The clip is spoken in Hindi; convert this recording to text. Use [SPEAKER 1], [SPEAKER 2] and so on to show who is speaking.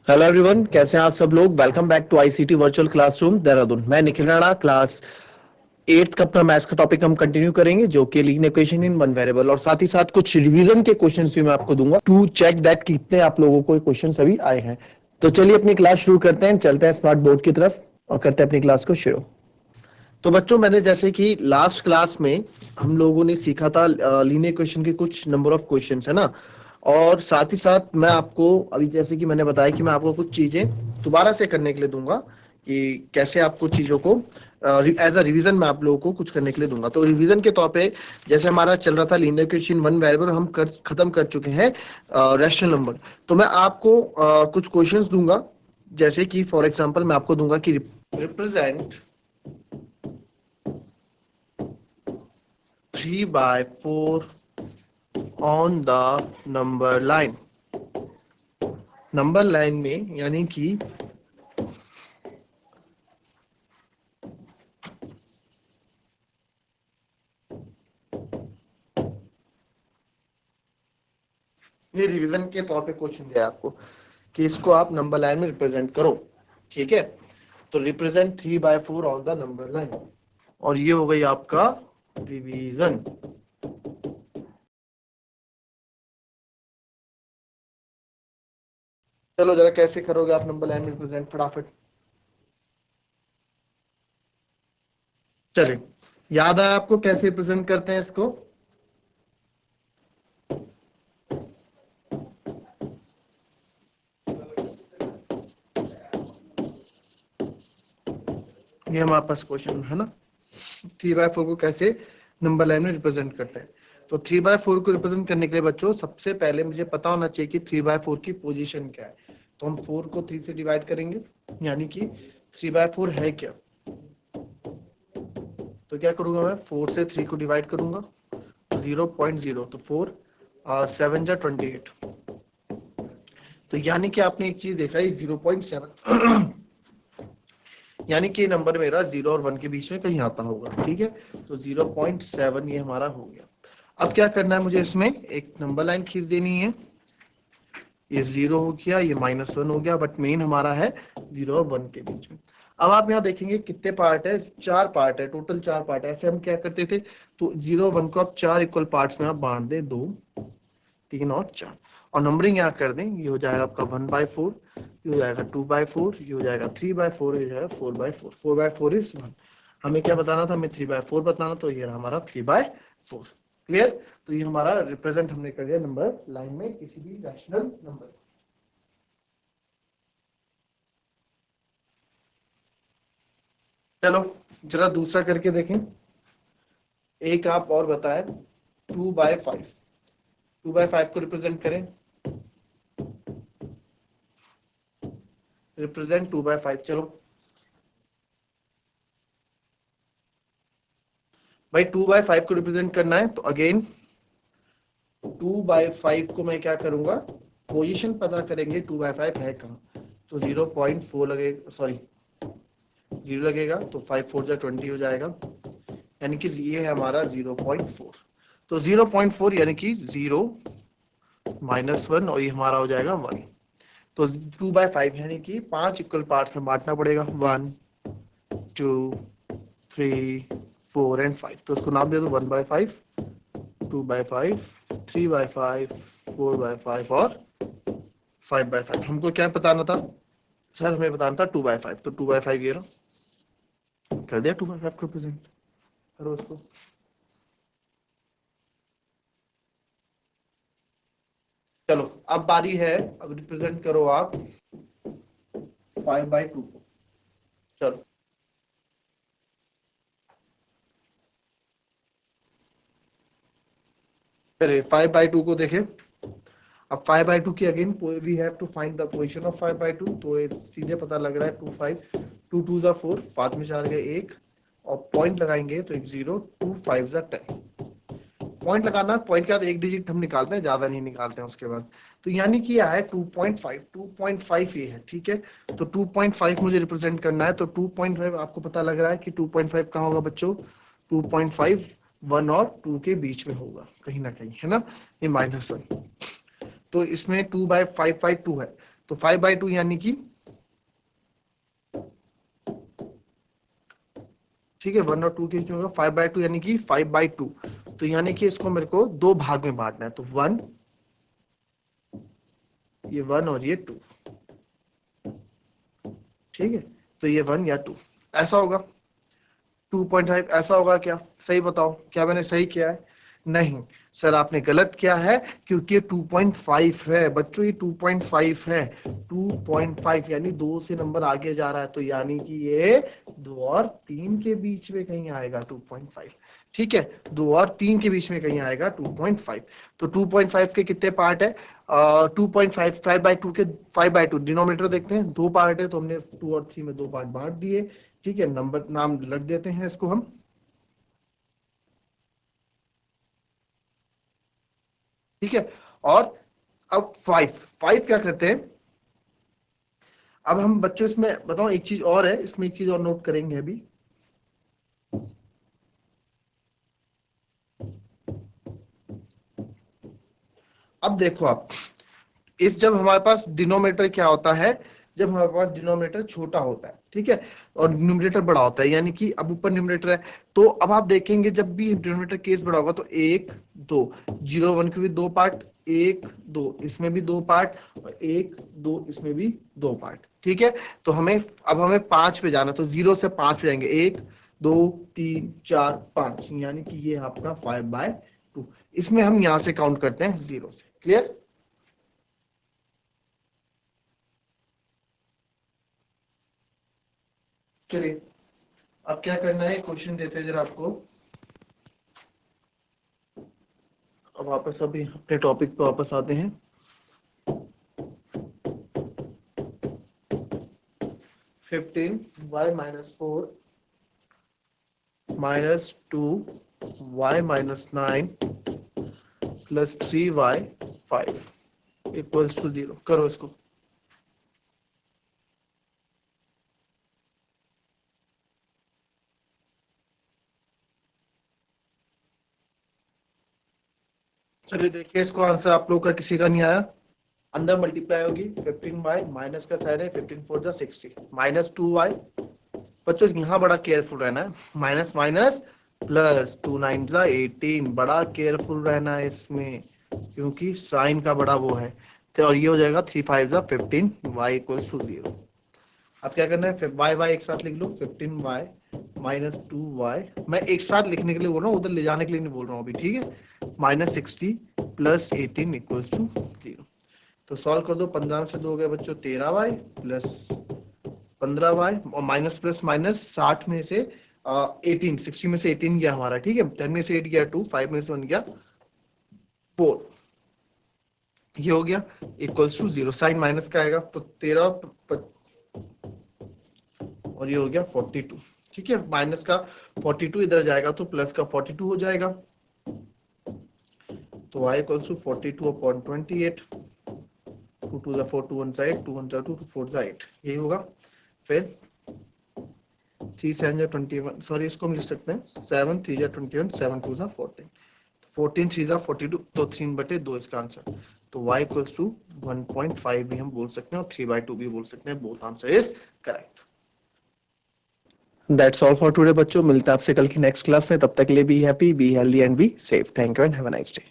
[SPEAKER 1] हेलो एवरीवन, कैसे हैं आप सब लोग। Welcome back to ICT virtual classroom Dehradun. मैं निखिल राणा, क्लास 8th का अपना मैथ्स का टॉपिक हम कंटिन्यू करेंगे, जो कि linear equation in one variable, और साथ ही साथ कुछ रिवीजन के क्वेश्चंस भी मैं आपको दूंगा टू चेक दैट कितने आप लोगों को क्वेश्चन अभी आए हैं। तो चलिए अपनी क्लास शुरू करते हैं, चलते हैं स्मार्ट बोर्ड की तरफ और करते हैं अपनी क्लास को शुरू। तो बच्चों, मैंने जैसे कि लास्ट क्लास में हम लोगों ने सीखा था लीनियर इक्वेशन के कुछ नंबर ऑफ क्वेश्चंस, है ना। और साथ ही साथ मैं आपको अभी जैसे कि मैंने बताया कि मैं आपको कुछ चीजें दोबारा से करने के लिए दूंगा कि कैसे आपको चीजों को एज अ रिवीजन मैं आप लोगों को कुछ करने के लिए दूंगा। तो रिवीजन के तौर पे जैसे हमारा चल रहा था लीनियर इक्वेशन वन वेरिएबल, हम खत्म कर चुके हैं रैशनल नंबर। तो मैं आपको कुछ क्वेश्चंस दूंगा, जैसे कि फॉर एग्जांपल मैं आपको दूंगा कि represent 3/4 on the number line. Number line में यानी कि ये रिवीजन के तौर पे क्वेश्चन दिया है आपको कि इसको आप नंबर लाइन में रिप्रेजेंट करो। ठीक है, तो represent 3/4 on the number line, और ये हो गई आपका रिवीजन। चलो जरा कैसे करोगे आप नंबर लाइन में रिप्रेजेंट फटाफट। चलिए, याद है आपको कैसे रिप्रेजेंट करते हैं इसको। ये हमारे पास क्वेश्चन है ना, 3/4 को कैसे नंबर लाइन में रिप्रेजेंट करते हैं। तो 3/4 को रिप्रेजेंट करने के लिए बच्चों सबसे पहले मुझे पता होना चाहिए कि 3/4 की पोजीशन क्या है। तो हम 4 को 3 से डिवाइड करेंगे, यानी कि 3/4 है क्या। तो क्या करूंगा मैं, 4 से 3 को डिवाइड करूंगा, 0.0, तो 4 7 जा 28। तो यानी कि आपने एक चीज देखा है 0.7 यानी कि नंबर मेरा 0 और 1 के बीच में कहीं आता होगा। ठीक है, तो 0.7 ये हमारा हो गया। अब क्या करना है मुझे, इसमें एक नंबर लाइन खींच देनी है। ये 0 हो गया, ये -1 हो गया, बट मेन हमारा है 0 और 1 के बीच में। अब आप यहाँ देखेंगे कितने पार्ट है, 4 पार्ट है, टोटल 4 पार्ट है। ऐसे हम क्या करते थे, तो 0 1 को आप 4 इक्वल पार्ट्स में आप बांट दें, 2 3 और 4, और नंबरिंग यहाँ कर दें। ये हो जाएगा आपका 1/4, ये हो जाएगा 2/4, ये हो जाएगा 3/4, ये हो जाएगा 4/4। 4/4 इज 1। हमें क्या बताना था, हमें 3/4 बताना, तो ये रहा हमारा 3/4। क्लियर। तो ये हमारा रिप्रेजेंट हमने कर दिया नंबर लाइन में किसी भी रैशनल नंबर। चलो जरा दूसरा करके देखें। एक आप और बताएं, 2/5। 2/5 को रिप्रेजेंट करें, रिप्रेजेंट 2/5। चलो भाई, 2/5 को रिप्रेजेंट करना है, तो अगेन 2/5 को मैं क्या करूंगा, पोजीशन पता करेंगे 2/5 है कहाँ। तो 0.4 लगेगा, सॉरी 0 लगेगा, तो 5 4 जा 20 हो जाएगा, यानी कि ये है हमारा 0.4। तो 0.4 यानी कि 0 -1, और ये हमारा हो जाएगा 1। तो 2/5 यानी कि 5 इक्वल पार्ट्स में बांटना पड़ेगा, 1 2 3 4 एंड 5। तो उसको नाम दे दो 1/5, 2/5, 3/5, 4/5 और 5/5। हमको क्या बताना था सर, हमें बताना था 2/5। तो 2/5 ये रहा, कर दिया 2/5 को रिप्रेजेंट। करो उसको। चलो अब बारी है, अब रिप्रेजेंट करो आप 5/2 को। चलो, पहले 5/2 को देखें। अब 5/2 की again we have to find the position of 5/2। तो सीधे पता लग रहा है 2 5, 2 2 जा 4, 5 में 4 गए 1, और पॉइंट लगाएंगे तो एक 0, 2 5 जा 10। पॉइंट लगाना, पॉइंट के बाद एक डिजिट हम निकालते हैं, ज्यादा नहीं निकालते हैं उसके बाद। तो यानी कि यह है 2.5, 2.5 ये है। ठीक है, तो 2.5 मुझे रिप्रेजेंट करना है। तो 2.5 आपको पता लग रहा है कि 2.5 कहाँ होगा बच्चों, 2.5 1 और 2 के बीच में होगा कहीं ना कहीं, है ना, ये -1। तो इसमें 2/5/2 है, तो 5/2 यानी कि ठीक है 1 और 2 के बीच में होगा 5/2 यानी कि 5/2। तो यानी कि इसको मेरे को दो भाग में बांटना है, तो 1 ये 1 और ये 2, ठीक है। तो ये 1 या 2 ऐसा होगा, 2.5 ऐसा होगा क्या? सही बताओ, क्या मैंने सही किया है? नहीं सर आपने गलत किया है, क्योंकि 2.5 है बच्चों, ये 2.5 है। 2.5 यानी 2 से नंबर आगे जा रहा है, तो यानी कि ये 2 और 3 के बीच में कहीं आएगा 2.5, ठीक है। 2 और 3 के बीच में कहीं आएगा 2.5। तो 2.5 के कितने पार्ट है? 2.5 5/2 के 5/2 डिनोमिनेटर देखते हैं, दो पार्ट है, तो हमने 2 और 3 में दो पार्ट बांट दिए, ठीक है। नंबर नाम रख देते हैं इसको हम, ठीक है। और अब 5 क्या करते हैं? अब हम बच्चों इसमें बताओ एक चीज और है, इसमें एक चीज और नोट करेंगे अभी। अब देखो आप, इफ जब हमारे पास डिनोमिनेटर क्या होता है, जब हमारे पास डिनोमिनेटर छोटा होता है, ठीक है, और न्यूमरेटर बड़ा होता है, यानी कि अब ऊपर न्यूमरेटर है, तो अब आप देखेंगे जब भी डिनोमिनेटर केस बड़ा होगा तो 1 2 0 1 के भी दो पार्ट, 1 2 इसमें भी दो पार्ट, और 1 2 इसमें भी दो पार्ट, ठीक है। तो हमें अब हमें 5 पे जाना, तो 0 से 5 पे जाएंगे, 1 2 3 4 5, यानी कि ये आपका 5/2। इसमें हम यहां से काउंट करते हैं 0 से, क्लियर? चलिए अब क्या करना है, क्वेश्चन देते हैं जरा आपको। अब वापस अभी अपने टॉपिक पे वापस आते हैं। 15y-4 -2y-9 plus 3y5 equals to 0। करो इसको। चलिए देखिए, इसको आंसर आप लोग का किसी का नहीं आया। अंदर मल्टीप्लाई होगी 15y, माइनस का साइन है 15 4 जा 60, -2y। बच्चों यहाँ बड़ा केयरफुल रहना है, माइनस माइनस प्लस 2 9 जा 18, बड़ा केयरफुल रहना है इसमें, क्योंकि साइन का बड़ा वो है। तो और ये हो जाएगा 3 5 जा 15 y इक्वल्स टू 0। अब क्या करना है, फिर y एक साथ लिख लो, 15y -2y, मैं एक साथ लिखने के लिए बोल रहा हूँ, उधर ले जाने के लिए नहीं बोल रहा हूँ अभी, ठीक है। -60 प्लस 18 इक्वल्स टू 0। तो सॉल्व कर दो, 15 से 2 गए बच्चों 13y प्लस 15y, और माइनस प्लस माइनस 60 में से 18, 60 में से 18 गया हमारा, ठीक है। 10 में से 8 गया 2, 5 में से 1 गया 4, ये हो गया इक्वल्स टू 0। साइन माइनस का आएगा तो 13 और ये हो गया 42, ठीक है। माइनस का 42 इधर जाएगा तो प्लस का 42 हो जाएगा, तो y इक्वल्स टू 42/28, 2 2 जा 4, 2 1 जा 8, 2 1 जा 2, 2 4 जा 8, यही होगा। फिर 3 7 जा 21, सॉरी इसको हम लिख सकते हैं 7 3 जा 21, 7 2 जा 14, 14 3 जा 42, तो 3/2 इसका आंसर। तो y इक्वल्स टू 1.5 भी हम बोल सकते हैं और 3/2 भी बोल सकते हैं, both answer is correct. That's all for today बच्चों, मिलते हैं आपसे कल की नेक्स्ट क्लास में, तब तक के लिए be happy, be healthy and be safe. Thank you and have a nice day.